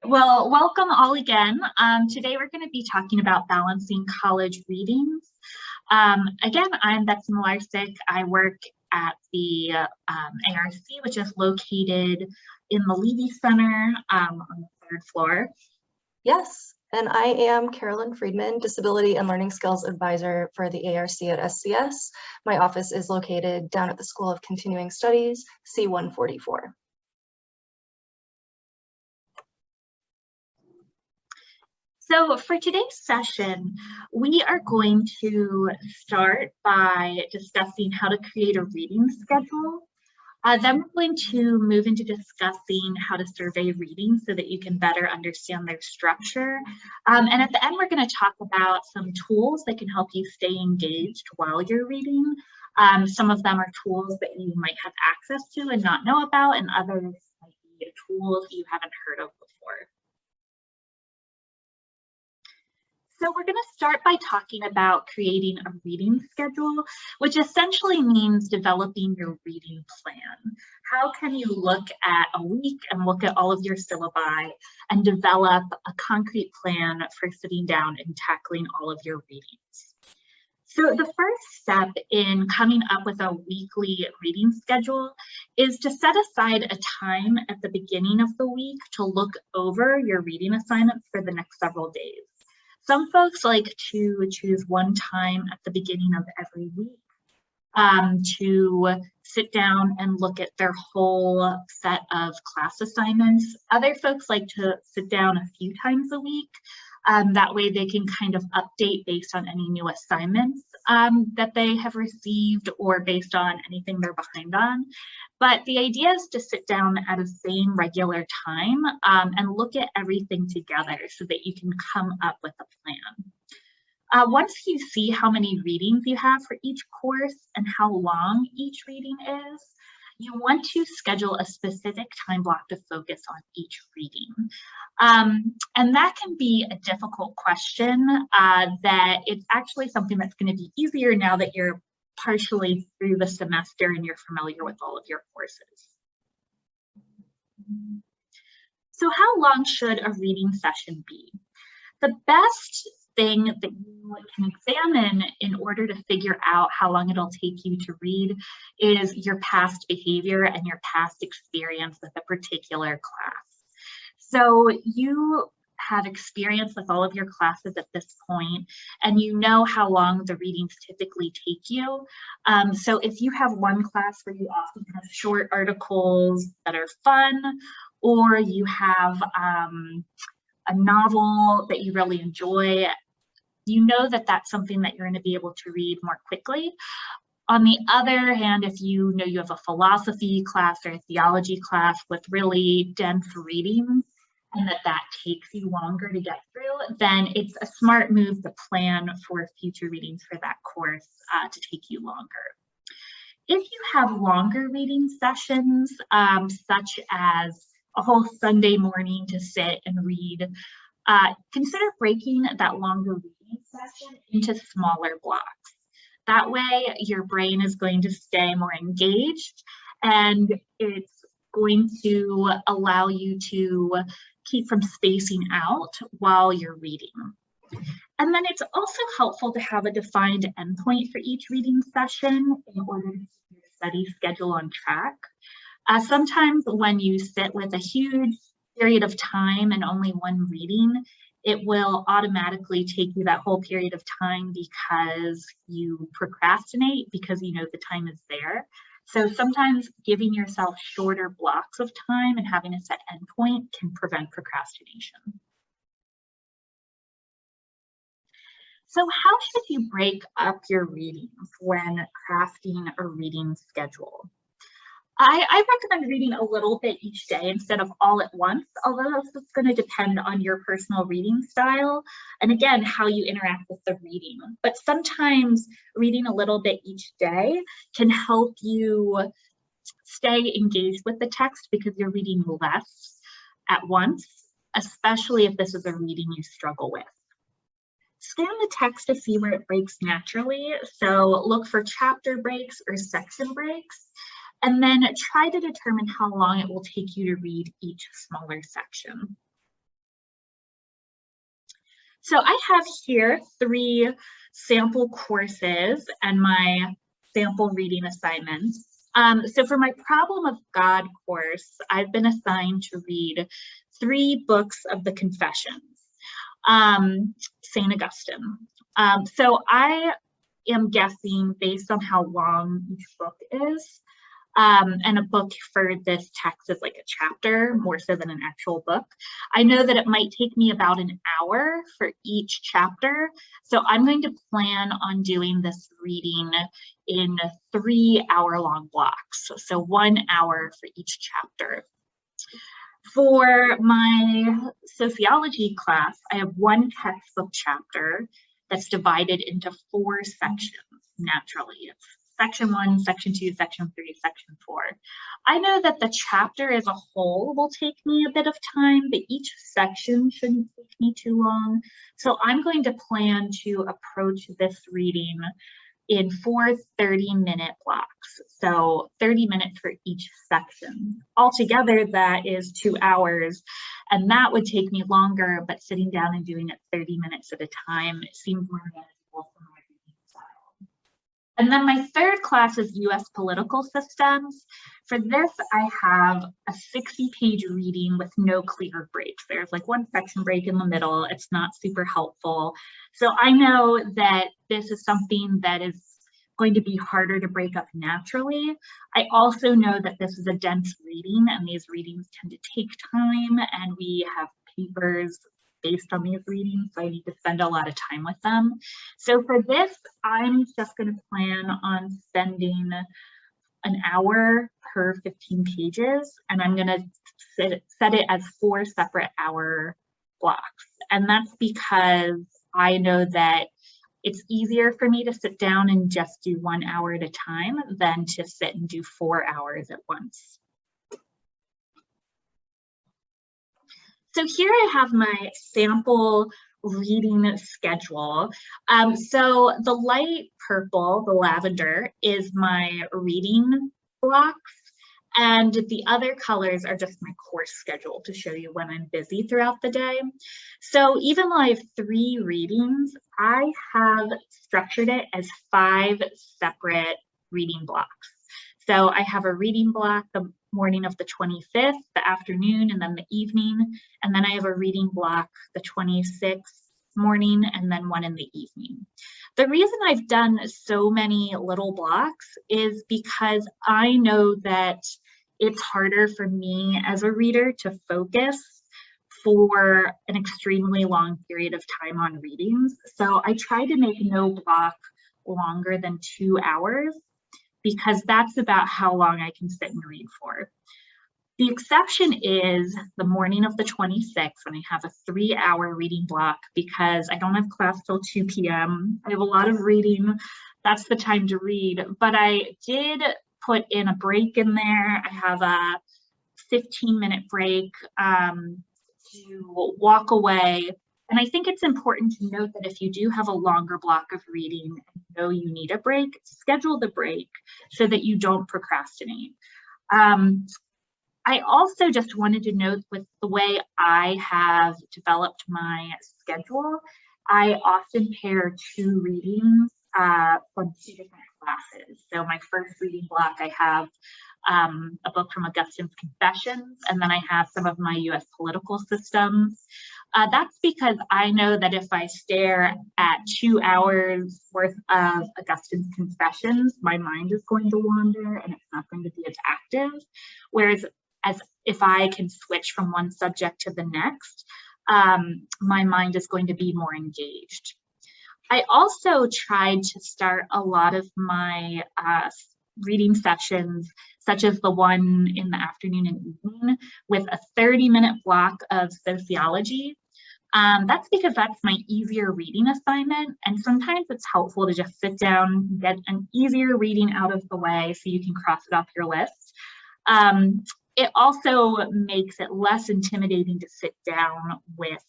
Well, welcome all again. Today we're going to be talking about balancing college readings. Again, I'm Betsy Malarsic. I work at the ARC, which is located in the Levy Center on the third floor. Yes, and I am Carolyn Friedman, Disability and Learning Skills Advisor for the ARC at SCS. My office is located down at the School of Continuing Studies, C144. So for today's session, we are going to start by discussing how to create a reading schedule. Then we're going to move into discussing how to survey reading so that you can better understand their structure. And at the end, we're going to talk about some tools that can help you stay engaged while you're reading. Some of them are tools that you might have access to and not know about, and others might be tools you haven't heard of before. So we're going to start by talking about creating a reading schedule, which essentially means developing your reading plan. How can you look at a week and look at all of your syllabi and develop a concrete plan for sitting down and tackling all of your readings? So the first step in coming up with a weekly reading schedule is to set aside a time at the beginning of the week to look over your reading assignments for the next several days. Some folks like to choose one time at the beginning of every week to sit down and look at their whole set of class assignments. Other folks like to sit down a few times a week. That way they can kind of update based on any new assignments that they have received or based on anything they're behind on. But the idea is to sit down at the same regular time and look at everything together so that you can come up with a plan. Once you see how many readings you have for each course and how long each reading is, you want to schedule a specific time block to focus on each reading. And that can be a difficult question that it's actually something that's going to be easier now that you're partially through the semester and you're familiar with all of your courses. So how long should a reading session be? The best thing that you can examine in order to figure out how long it'll take you to read is your past behavior and your past experience with a particular class. So you have experience with all of your classes at this point, and you know how long the readings typically take you. So if you have one class where you often have short articles that are fun, or you have a novel that you really enjoy, you know that that's something that you're going to be able to read more quickly. On the other hand, if you know you have a philosophy class or a theology class with really dense readings and that takes you longer to get through, then it's a smart move to plan for future readings for that course to take you longer. If you have longer reading sessions, such as a whole Sunday morning to sit and read, consider breaking that longer reading session into smaller blocks. That way, your brain is going to stay more engaged, and it's going to allow you to keep from spacing out while you're reading. And then it's also helpful to have a defined endpoint for each reading session in order to keep your study schedule on track. Sometimes when you sit with a huge period of time and only one reading, it will automatically take you that whole period of time because you procrastinate because you know the time is there. So sometimes giving yourself shorter blocks of time and having a set endpoint can prevent procrastination. So how should you break up your readings when crafting a reading schedule? I recommend reading a little bit each day instead of all at once, although this is going to depend on your personal reading style and again, how you interact with the reading. But sometimes reading a little bit each day can help you stay engaged with the text because you're reading less at once, especially if this is a reading you struggle with. Scan the text to see where it breaks naturally. So look for chapter breaks or section breaks. And then try to determine how long it will take you to read each smaller section. So I have here 3 sample courses and my sample reading assignments. So for my Problem of God course, I've been assigned to read 3 books of the Confessions, St. Augustine. So I am guessing based on how long each book is, and a book for this text is like a chapter more so than an actual book. I know that it might take me about an hour for each chapter. So I'm going to plan on doing this reading in 3-hour-long blocks. So 1 hour for each chapter. For my sociology class, I have 1 textbook chapter that's divided into 4 sections naturally. It's section 1, section 2, section 3, section 4. I know that the chapter as a whole will take me a bit of time, but each section shouldn't take me too long. So I'm going to plan to approach this reading in 4 30-minute blocks. So 30 minutes for each section. Altogether, that is 2 hours. And that would take me longer, but sitting down and doing it 30 minutes at a time, it seems more manageable for my reading style. And then my 3rd class is US Political Systems. For this, I have a 60-page reading with no clear breaks. There's like 1 section break in the middle. It's not super helpful. So I know that this is something that is going to be harder to break up naturally. I also know that this is a dense reading and these readings tend to take time, and we have papers based on these readings, so I need to spend a lot of time with them. So for this, I'm just going to plan on spending an hour per 15 pages, and I'm going to set it as 4 separate hour blocks. And that's because I know that it's easier for me to sit down and just do 1 hour at a time than to sit and do 4 hours at once. So here I have my sample reading schedule. So the light purple, the lavender, is my reading blocks, and the other colors are just my course schedule to show you when I'm busy throughout the day. So even though I have 3 readings, I have structured it as 5 separate reading blocks. So I have a reading block the morning of the 25th, the afternoon, and then the evening. And then I have a reading block the 26th morning, and then one in the evening. The reason I've done so many little blocks is because I know that it's harder for me as a reader to focus for an extremely long period of time on readings. So I try to make no block longer than 2 hours, because that's about how long I can sit and read for. The exception is the morning of the 26th, when I have a 3-hour reading block because I don't have class till 2 p.m. I have a lot of reading. That's the time to read. But I did put in a break in there. I have a 15-minute break to walk away. And I think it's important to note that if you do have a longer block of reading and know you need a break, schedule the break so that you don't procrastinate. I also just wanted to note, with the way I have developed my schedule, I often pair 2 readings from 2 different classes. So my first reading block, I have a book from Augustine's Confessions, and then I have some of my US political systems. That's because I know that if I stare at 2 hours worth of Augustine's Confessions, my mind is going to wander and it's not going to be as active. Whereas if I can switch from one subject to the next, my mind is going to be more engaged. I also tried to start a lot of my reading sessions, such as the one in the afternoon and evening, with a 30-minute block of sociology. That's because that's my easier reading assignment, and sometimes it's helpful to just sit down, get an easier reading out of the way so you can cross it off your list. It also makes it less intimidating to sit down with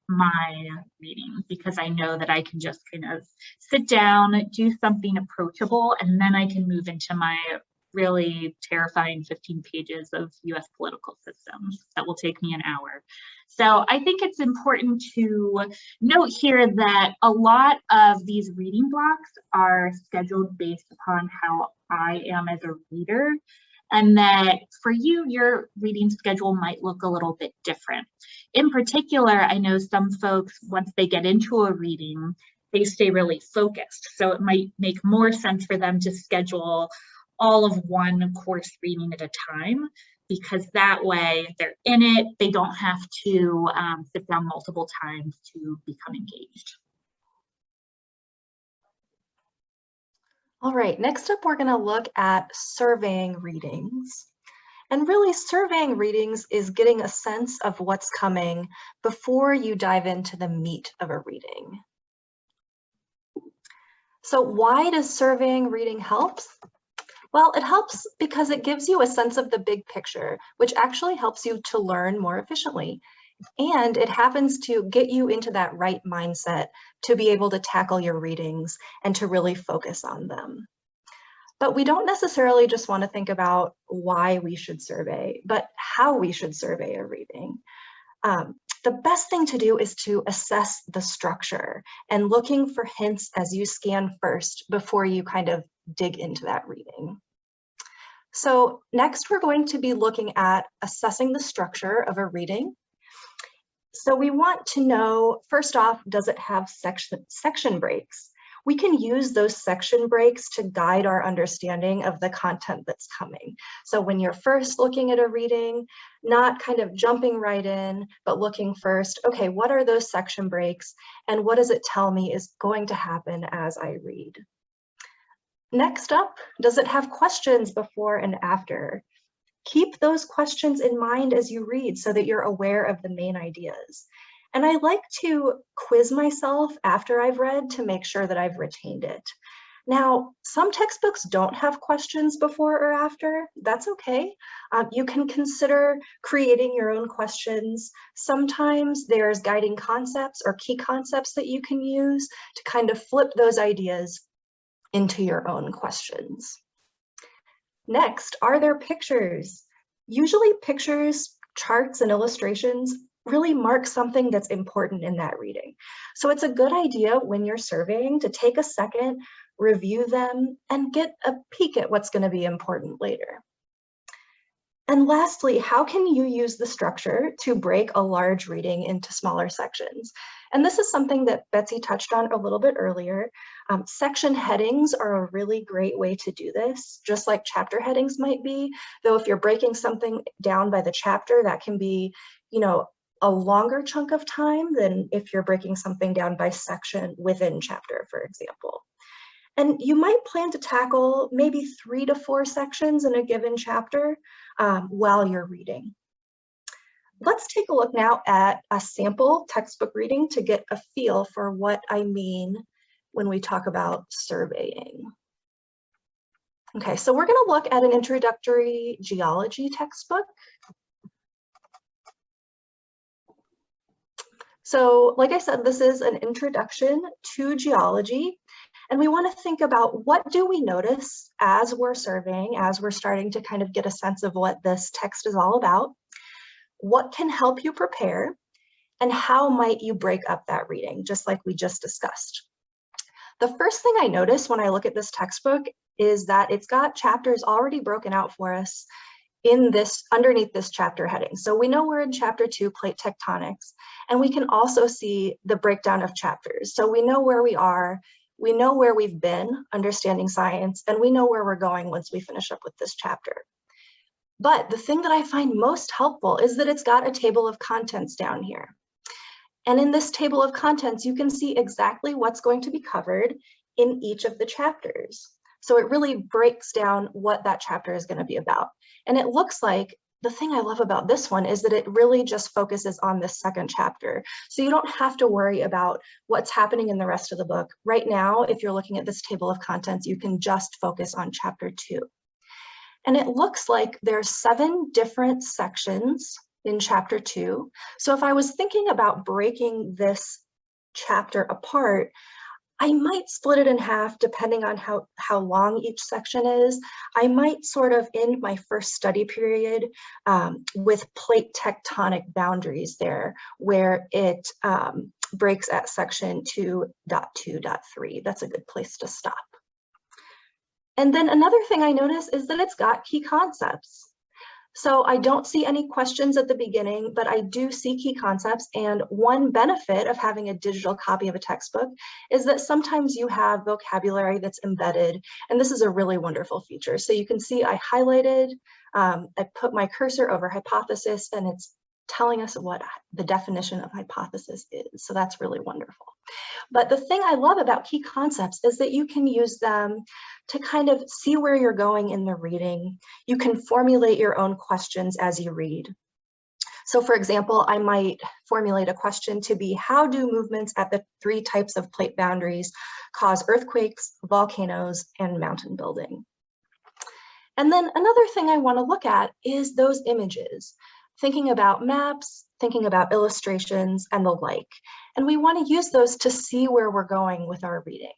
my reading, because I know that I can just kind of sit down, do something approachable, and then I can move into my really terrifying 15 pages of US political systems that will take me an hour. So I think it's important to note here that a lot of these reading blocks are scheduled based upon how I am as a reader, and that for you, your reading schedule might look a little bit different. In particular, I know some folks, once they get into a reading, they stay really focused. So it might make more sense for them to schedule all of one course reading at a time, because that way they're in it, they don't have to sit down multiple times to become engaged. All right, next up, we're going to look at surveying readings. And really, surveying readings is getting a sense of what's coming before you dive into the meat of a reading. So why does surveying reading help? Well, it helps because it gives you a sense of the big picture, which actually helps you to learn more efficiently. And it happens to get you into that right mindset to be able to tackle your readings and to really focus on them. But we don't necessarily just want to think about why we should survey, but how we should survey a reading. The best thing to do is to assess the structure and looking for hints as you scan first before you kind of dig into that reading. So next, we're going to be looking at assessing the structure of a reading. So we want to know, first off, does it have section breaks? We can use those section breaks to guide our understanding of the content that's coming. So when you're first looking at a reading, not kind of jumping right in, but looking first, okay, what are those section breaks and what does it tell me is going to happen as I read? Next up, does it have questions before and after? Keep those questions in mind as you read so that you're aware of the main ideas. And I like to quiz myself after I've read to make sure that I've retained it. Now, some textbooks don't have questions before or after. That's okay. You can consider creating your own questions. Sometimes there's guiding concepts or key concepts that you can use to kind of flip those ideas into your own questions. Next, are there pictures? Usually pictures, charts, and illustrations really mark something that's important in that reading. So it's a good idea when you're surveying to take a second, review them, and get a peek at what's going to be important later. And lastly, how can you use the structure to break a large reading into smaller sections? And this is something that Betsy touched on a little bit earlier. Section headings are a really great way to do this, just like chapter headings might be. Though if you're breaking something down by the chapter, that can be, a longer chunk of time than if you're breaking something down by section within chapter, for example. And you might plan to tackle maybe 3 to 4 sections in a given chapter while you're reading. Let's take a look now at a sample textbook reading to get a feel for what I mean when we talk about surveying. Okay, so we're going to look at an introductory geology textbook. So like I said, this is an introduction to geology. And we want to think about what do we notice as we're surveying, as we're starting to kind of get a sense of what this text is all about. What can help you prepare? And how might you break up that reading, just like we just discussed? The first thing I notice when I look at this textbook is that it's got chapters already broken out for us in this, underneath this chapter heading. So we know we're in chapter 2, plate tectonics, and we can also see the breakdown of chapters. So we know where we are, we know where we've been, understanding science, and we know where we're going once we finish up with this chapter. But the thing that I find most helpful is that it's got a table of contents down here. And in this table of contents, you can see exactly what's going to be covered in each of the chapters. So it really breaks down what that chapter is going to be about. And it looks like the thing I love about this one is that it really just focuses on this second chapter. So you don't have to worry about what's happening in the rest of the book. Right now, if you're looking at this table of contents, you can just focus on chapter 2. And it looks like there's 7 different sections in chapter 2. So if I was thinking about breaking this chapter apart, I might split it in half depending on how long each section is. I might sort of end my first study period with plate tectonic boundaries there, where it breaks at section 2.2.3. That's a good place to stop. And then another thing I notice is that it's got key concepts. So I don't see any questions at the beginning, but I do see key concepts. And one benefit of having a digital copy of a textbook is that sometimes you have vocabulary that's embedded, and this is a really wonderful feature. So you can see I highlighted, I put my cursor over hypothesis, and it's telling us what the definition of hypothesis is. So that's really wonderful. But the thing I love about key concepts is that you can use them to kind of see where you're going in the reading. You can formulate your own questions as you read. So for example, I might formulate a question to be, how do movements at the 3 types of plate boundaries cause earthquakes, volcanoes, and mountain building? And then another thing I want to look at is those images, thinking about maps, thinking about illustrations, and the like. And we want to use those to see where we're going with our reading.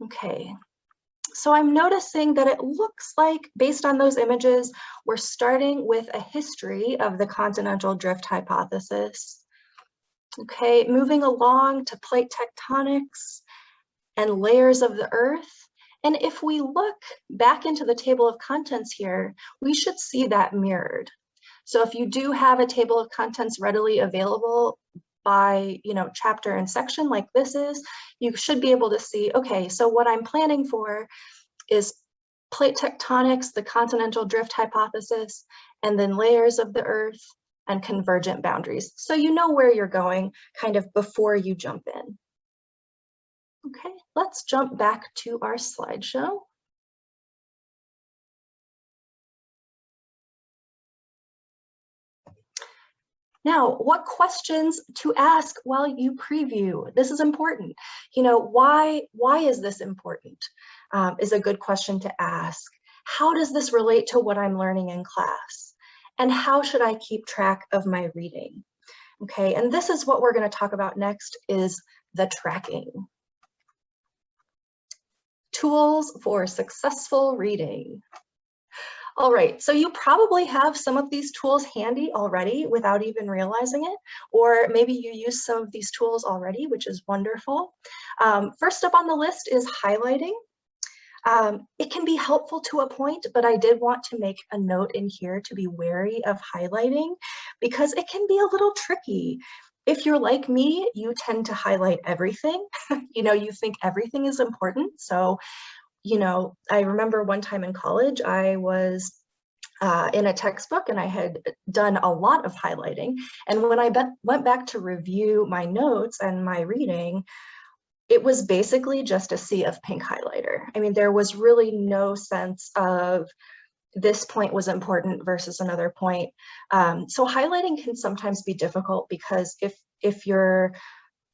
Okay, so I'm noticing that it looks like, based on those images, we're starting with a history of the continental drift hypothesis. Okay, moving along to plate tectonics and layers of the Earth. And if we look back into the table of contents here, we should see that mirrored. So if you do have a table of contents readily available by, chapter and section like this is, you should be able to see, okay, so what I'm planning for is plate tectonics, the continental drift hypothesis, and then layers of the Earth and convergent boundaries. So you know where you're going kind of before you jump in. Okay, let's jump back to our slideshow. Now, what questions to ask while you preview? This is important. Why is this important? Is a good question to ask. How does this relate to what I'm learning in class? And how should I keep track of my reading? Okay, and this is what we're going to talk about next, is the tracking. Tools for successful reading. All right, so you probably have some of these tools handy already without even realizing it, or maybe you use some of these tools already, which is wonderful. First up on the list is highlighting. It can be helpful to a point, but I did want to make a note in here to be wary of highlighting because it can be a little tricky. If you're like me, you tend to highlight everything. You think everything is important. So I remember one time in college, I was in a textbook and I had done a lot of highlighting. And when I went back to review my notes and my reading, it was basically just a sea of pink highlighter. I mean, there was really no sense of this point was important versus another point. So highlighting can sometimes be difficult because if you're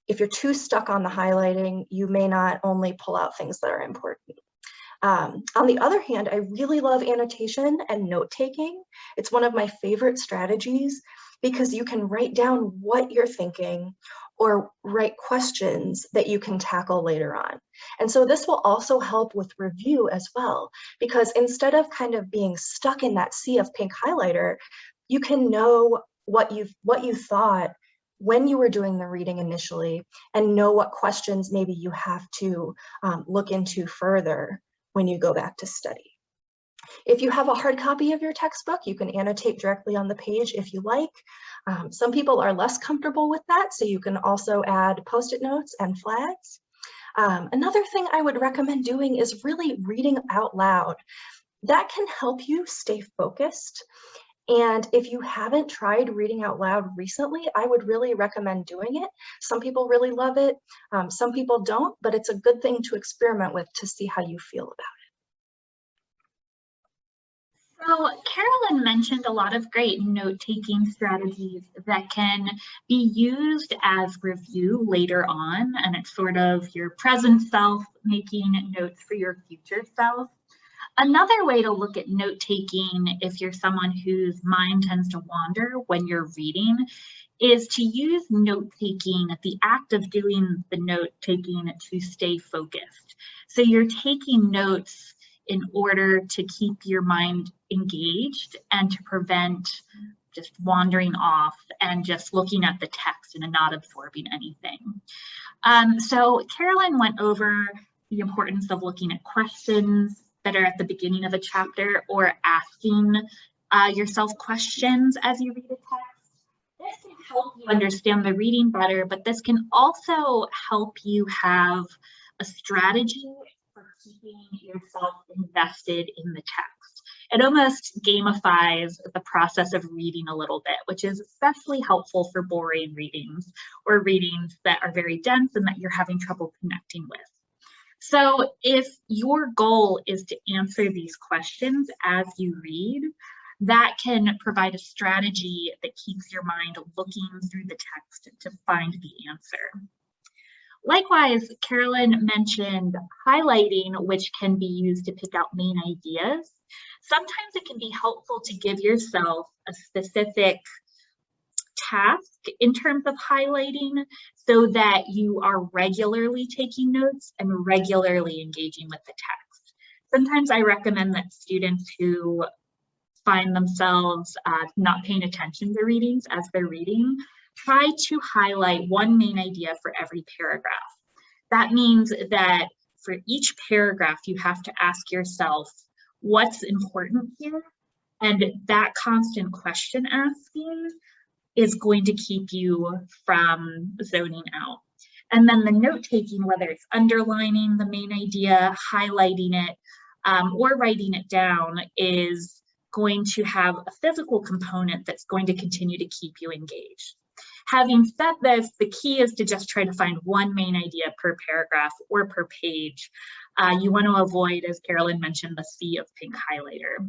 too stuck on the highlighting, you may not only pull out things that are important. On the other hand, I really love annotation and note-taking. It's one of my favorite strategies because you can write down what you're thinking or write questions that you can tackle later on. And so this will also help with review as well, because instead of kind of being stuck in that sea of pink highlighter, you can know what you thought when you were doing the reading initially and know what questions maybe you have to look into further when you go back to study. If you have a hard copy of your textbook, you can annotate directly on the page if you like. Some people are less comfortable with that, so you can also add Post-it notes and flags. Another thing I would recommend doing is really reading out loud. That can help you stay focused. And if you haven't tried reading out loud recently, I would really recommend doing it. Some people really love it. Some people don't, but it's a good thing to experiment with to see how you feel about it. So Carolyn mentioned a lot of great note-taking strategies that can be used as review later on, and it's sort of your present self making notes for your future self. Another way to look at note-taking, if you're someone whose mind tends to wander when you're reading, is to use note-taking, the act of doing the note-taking, to stay focused. So you're taking notes in order to keep your mind engaged and to prevent just wandering off and just looking at the text and not absorbing anything. So Carolyn went over the importance of looking at questions that are at the beginning of a chapter, or asking yourself questions as you read a text. This can help you understand the reading better, but this can also help you have a strategy for keeping yourself invested in the text. It almost gamifies the process of reading a little bit, which is especially helpful for boring readings or readings that are very dense and that you're having trouble connecting with. So if your goal is to answer these questions as you read, that can provide a strategy that keeps your mind looking through the text to find the answer. Likewise, Carolyn mentioned highlighting, which can be used to pick out main ideas. Sometimes it can be helpful to give yourself a specific task in terms of highlighting, so that you are regularly taking notes and regularly engaging with the text. Sometimes I recommend that students who find themselves not paying attention to readings as they're reading, try to highlight one main idea for every paragraph. That means that for each paragraph, you have to ask yourself, what's important here? And that constant question asking is going to keep you from zoning out. And then the note-taking, whether it's underlining the main idea, highlighting it, or writing it down, is going to have a physical component that's going to continue to keep you engaged. Having said this, the key is to just try to find one main idea per paragraph or per page. You want to avoid, as Carolyn mentioned, the sea of pink highlighter.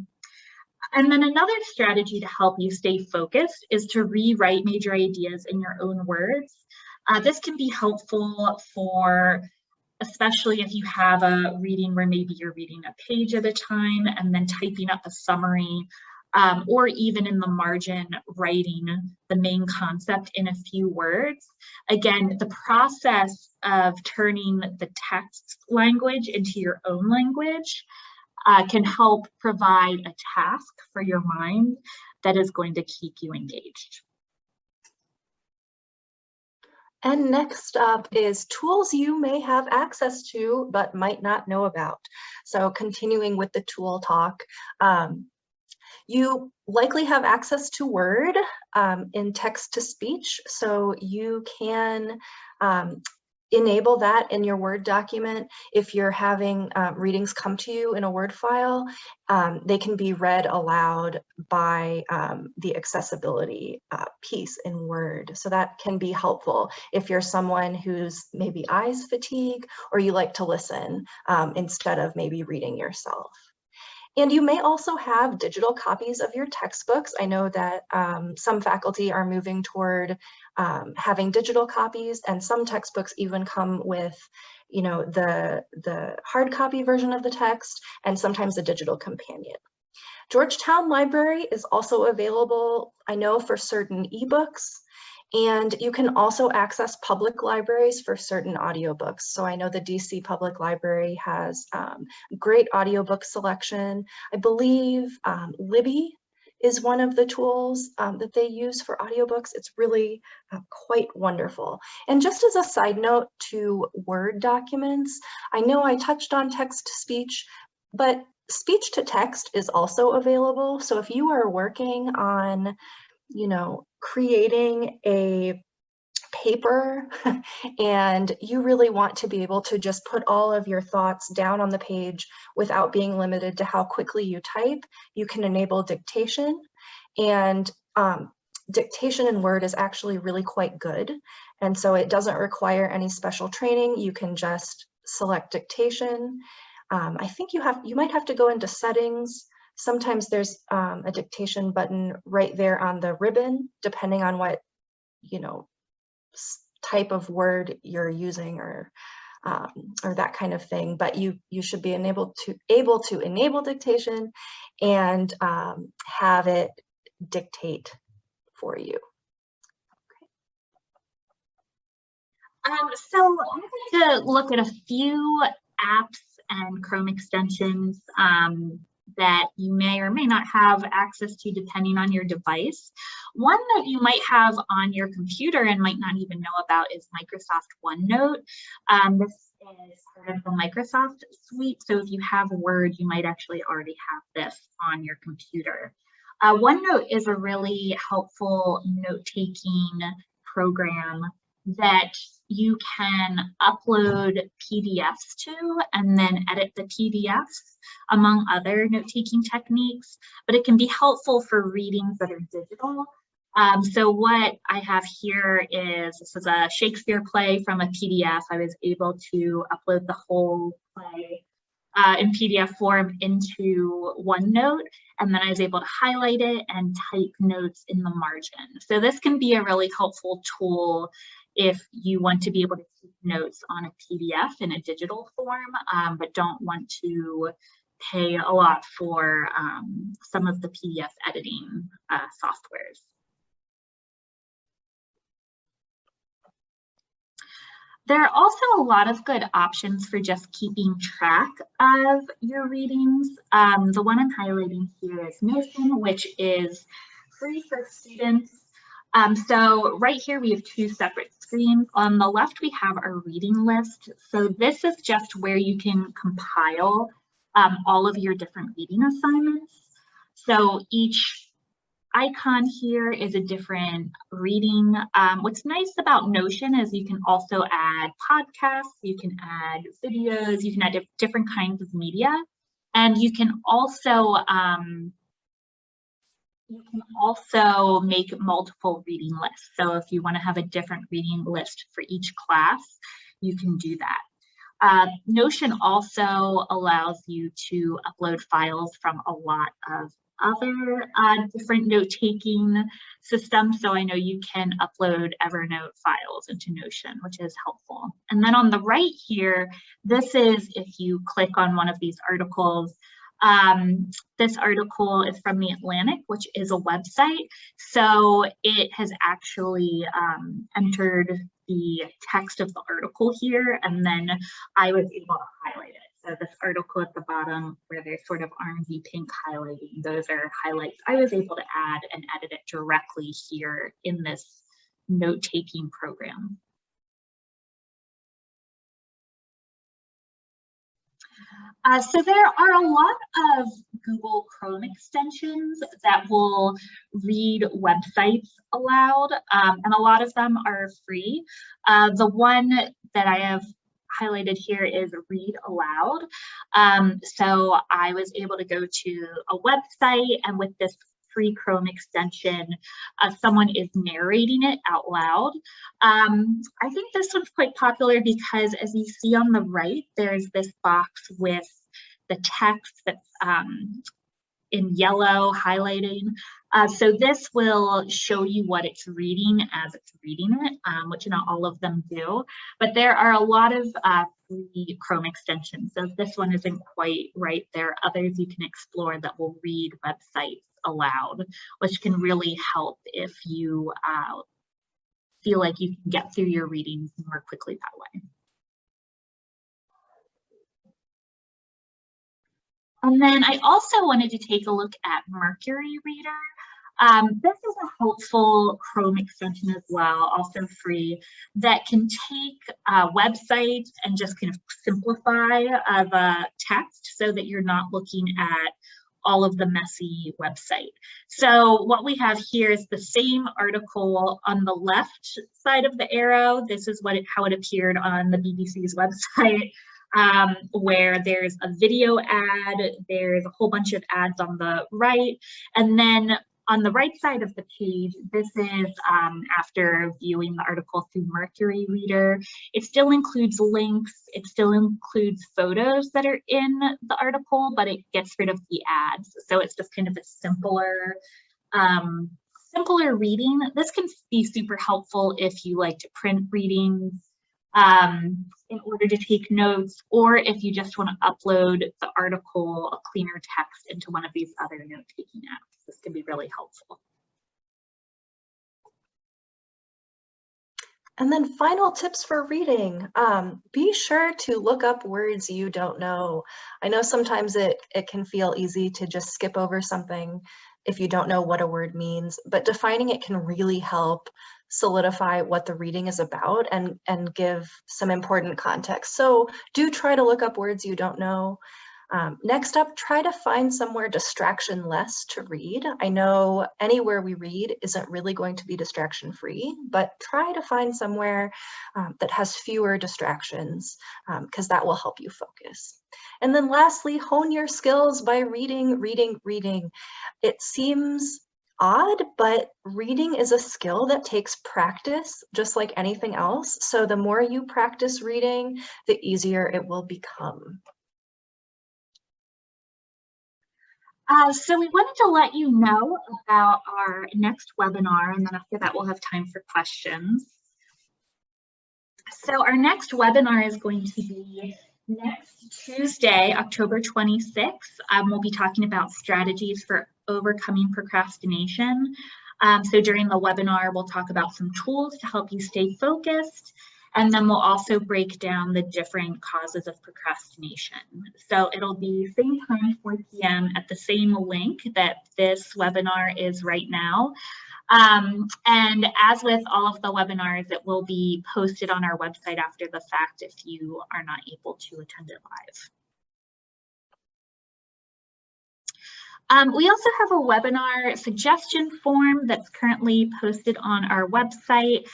And then another strategy to help you stay focused is to rewrite major ideas in your own words. This can be helpful for, especially if you have a reading where maybe you're reading a page at a time and then typing up a summary, or even in the margin, writing the main concept in a few words. Again, the process of turning the text language into your own language can help provide a task for your mind that is going to keep you engaged. And next up is tools you may have access to but might not know about. So continuing with the tool talk, you likely have access to Word in text-to-speech, so you can enable that in your Word document. If you're having readings come to you in a Word file, they can be read aloud by the accessibility piece in Word. So that can be helpful if you're someone who's maybe eyes fatigue, or you like to listen instead of maybe reading yourself. And you may also have digital copies of your textbooks. I know that some faculty are moving toward having digital copies, and some textbooks even come with, you know, the hard copy version of the text and sometimes a digital companion. Georgetown Library is also available, I know, for certain ebooks. And you can also access public libraries for certain audiobooks. So I know the DC Public Library has great audiobook selection. I believe Libby is one of the tools that they use for audiobooks. It's really quite wonderful. And just as a side note to Word documents, I know I touched on text-to-speech, but speech-to-text is also available. So if you are working on, you know, creating a paper and you really want to be able to just put all of your thoughts down on the page without being limited to how quickly you type, you can enable dictation. And dictation in Word is actually really quite good. And so it doesn't require any special training. You can just select dictation. I think you might have to go into settings. Sometimes there's a dictation button right there on the ribbon, depending on what, you know, type of word you're using, or that kind of thing. But you should be able to enable dictation and have it dictate for you. Okay. So I'm going to look at a few apps and Chrome extensions that you may or may not have access to depending on your device. One that you might have on your computer and might not even know about is Microsoft OneNote. This is part of the Microsoft suite, so if you have Word, you might actually already have this on your computer. OneNote is a really helpful note-taking program that you can upload PDFs to and then edit the PDFs among other note-taking techniques, but it can be helpful for readings that are digital. So what I have here is, this is a Shakespeare play from a PDF. I was able to upload the whole play in PDF form into OneNote, and then I was able to highlight it and type notes in the margin. So this can be a really helpful tool if you want to be able to keep notes on a PDF in a digital form, but don't want to pay a lot for some of the PDF editing softwares. There are also a lot of good options for just keeping track of your readings. The one I'm highlighting here is Notion, which is free for students. So right here we have two separate screens. On the left we have our reading list. So this is just where you can compile all of your different reading assignments. So each icon here is a different reading. What's nice about Notion is you can also add podcasts, you can add videos, you can add different kinds of media, and you can also make multiple reading lists. So if you want to have a different reading list for each class, you can do that. Notion also allows you to upload files from a lot of other different note-taking systems. So I know you can upload Evernote files into Notion, which is helpful. And then on the right here, this is if you click on one of these articles. This article is from The Atlantic, which is a website. So it has actually entered the text of the article here, and then I was able to highlight it. So this article at the bottom where there's sort of orangey pink highlighting, those are highlights I was able to add and edit it directly here in this note-taking program. So there are a lot of Google Chrome extensions that will read websites aloud, and a lot of them are free. The one that I have highlighted here is Read Aloud. So I was able to go to a website, and with this free Chrome extension, someone is narrating it out loud. I think this one's quite popular because, as you see on the right, there's this box with the text that's in yellow highlighting. So this will show you what it's reading as it's reading it, which not all of them do, but there are a lot of free Chrome extensions. So if this one isn't quite right, there are others you can explore that will read websites aloud, which can really help if you feel like you can get through your readings more quickly that way. And then I also wanted to take a look at Mercury Reader. This is a helpful Chrome extension as well, also free, that can take websites and just kind of simplify the text so that you're not looking at all of the messy website. So what we have here is the same article on the left side of the arrow. This is how it appeared on the BBC's website. Where there's a video ad, there's a whole bunch of ads on the right, and then on the right side of the page, this is after viewing the article through Mercury Reader. It still includes links, it still includes photos that are in the article, but it gets rid of the ads. So it's just kind of a simpler reading. This can be super helpful if you like to print readings in order to take notes, or if you just want to upload the article, a cleaner text, into one of these other note-taking apps. This can be really helpful. And then final tips for reading. Be sure to look up words you don't know. I know sometimes it can feel easy to just skip over something if you don't know what a word means, but defining it can really help solidify what the reading is about and give some important context. So do try to look up words you don't know. Next up, try to find somewhere distraction-less to read. I know anywhere we read isn't really going to be distraction-free, but try to find somewhere that has fewer distractions, because that will help you focus. And then lastly, hone your skills by reading, reading, reading. It seems odd, but reading is a skill that takes practice, just like anything else. So the more you practice reading, the easier it will become. So we wanted to let you know about our next webinar, and then after that we'll have time for questions. So our next webinar is going to be next Tuesday, October 26th. We'll be talking about strategies for overcoming procrastination. So during the webinar, we'll talk about some tools to help you stay focused. And then we'll also break down the different causes of procrastination. So it'll be same time, 4 p.m. at the same link that this webinar is right now. And as with all of the webinars, it will be posted on our website after the fact if you are not able to attend it live. We also have a webinar suggestion form that's currently posted on our website.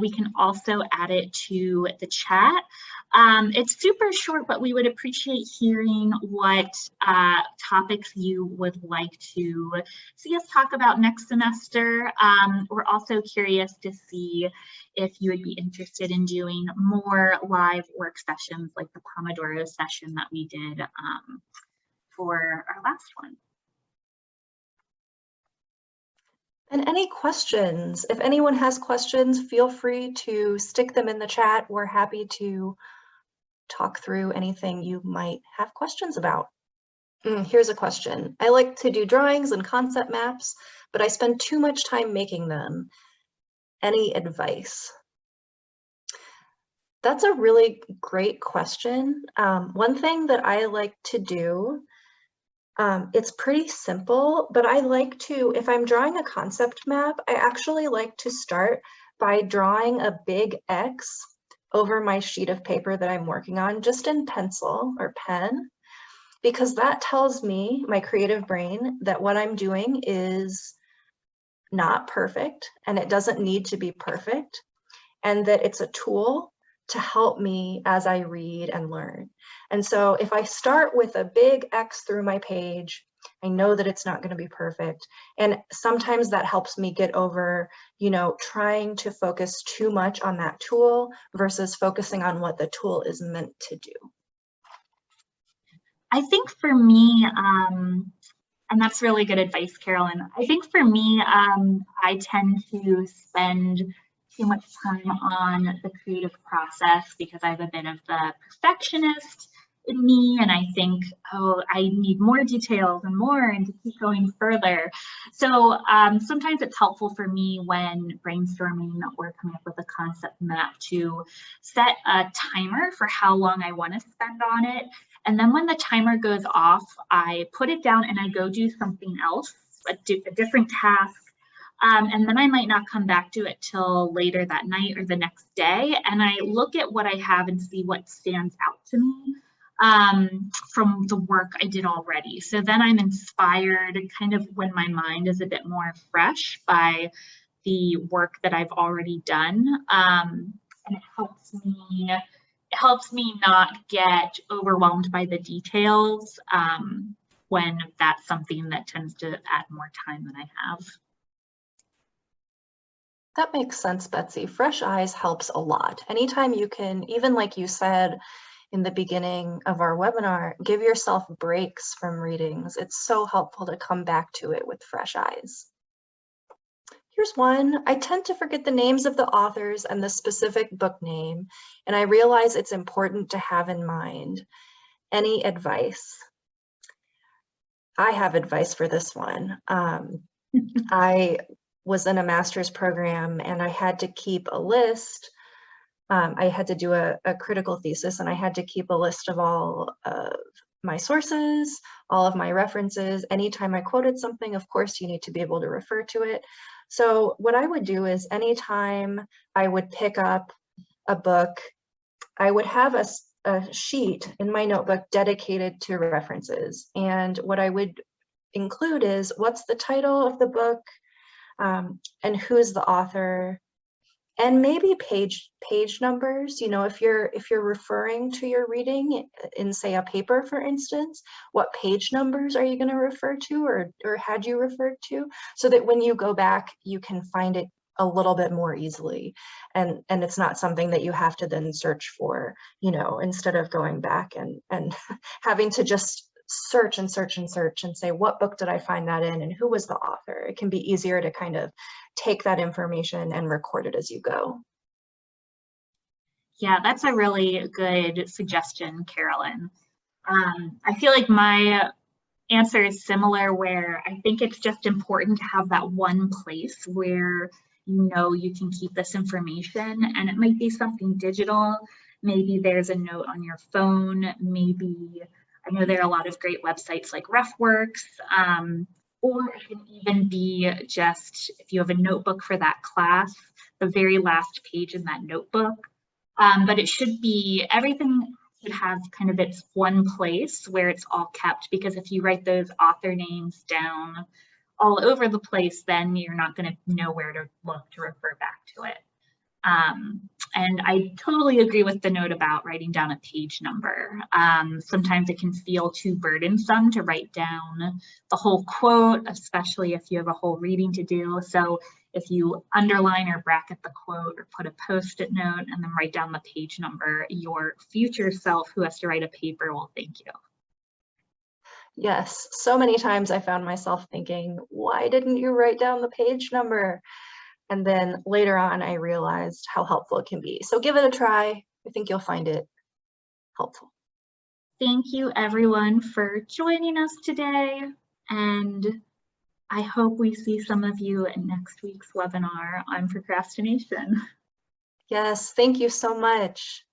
We can also add it to the chat. It's super short, but we would appreciate hearing what topics you would like to see us talk about next semester. We're also curious to see if you would be interested in doing more live work sessions like the Pomodoro session that we did for our last one. And any questions, if anyone has questions, feel free to stick them in the chat. We're happy to talk through anything you might have questions about. Here's a question. I like to do drawings and concept maps, but I spend too much time making them. Any advice? That's a really great question. One thing that I like to do, it's pretty simple, but I like to, if I'm drawing a concept map, I actually like to start by drawing a big X over my sheet of paper that I'm working on, just in pencil or pen, because that tells me, my creative brain, that what I'm doing is not perfect and it doesn't need to be perfect, and that it's a tool to help me as I read and learn. And so if I start with a big X through my page, I know that it's not going to be perfect. And sometimes that helps me get over, trying to focus too much on that tool versus focusing on what the tool is meant to do. I think for me, and that's really good advice, Carolyn. I think for me, I tend to spend too much time on the creative process because I have a bit of the perfectionist in me, and I think, oh, I need more details and more, and to keep going further. So sometimes it's helpful for me when brainstorming or coming up with a concept map to set a timer for how long I want to spend on it. And then when the timer goes off, I put it down and I go do something else, a different task. And then I might not come back to it till later that night or the next day. And I look at what I have and see what stands out to me from the work I did already. So then I'm inspired kind of when my mind is a bit more fresh by the work that I've already done. And it helps me not get overwhelmed by the details when that's something that tends to add more time than I have. That makes sense, Betsy. Fresh eyes helps a lot. Anytime you can, even like you said in the beginning of our webinar, give yourself breaks from readings. It's so helpful to come back to it with fresh eyes. Here's one. I tend to forget the names of the authors and the specific book name, and I realize it's important to have in mind. Any advice? I have advice for this one. I was in a master's program and I had to keep a list I had to do a critical thesis, and I had to keep a list of all of my sources, all of my references. Anytime I quoted something, of course, you need to be able to refer to it. So what I would do is anytime I would pick up a book, I would have a sheet in my notebook dedicated to references. And what I would include is what's the title of the book, and who's the author, and maybe page numbers. You know, if you're referring to your reading in, say, a paper, for instance, what page numbers are you going to refer to, or had you referred to, so that when you go back you can find it a little bit more easily, and it's not something that you have to then search for, you know, instead of going back and having to just search and search and search and say, what book did I find that in and who was the author? It can be easier to kind of take that information and record it as you go. Yeah, that's a really good suggestion, Carolyn. I feel like my answer is similar, where I think it's just important to have that one place where you know you can keep this information, and it might be something digital. Maybe there's a note on your phone. Maybe, I know there are a lot of great websites like RefWorks, or it can even be just, if you have a notebook for that class, the very last page in that notebook. But it should be, everything should have kind of its one place where it's all kept, because if you write those author names down all over the place, then you're not going to know where to look to refer back to it. And I totally agree with the note about writing down a page number. Sometimes it can feel too burdensome to write down the whole quote, especially if you have a whole reading to do. So if you underline or bracket the quote or put a post-it note and then write down the page number, your future self who has to write a paper will thank you. Yes, so many times I found myself thinking, why didn't you write down the page number? And then later on, I realized how helpful it can be. So give it a try. I think you'll find it helpful. Thank you, everyone, for joining us today. And I hope we see some of you in next week's webinar on procrastination. Yes, thank you so much.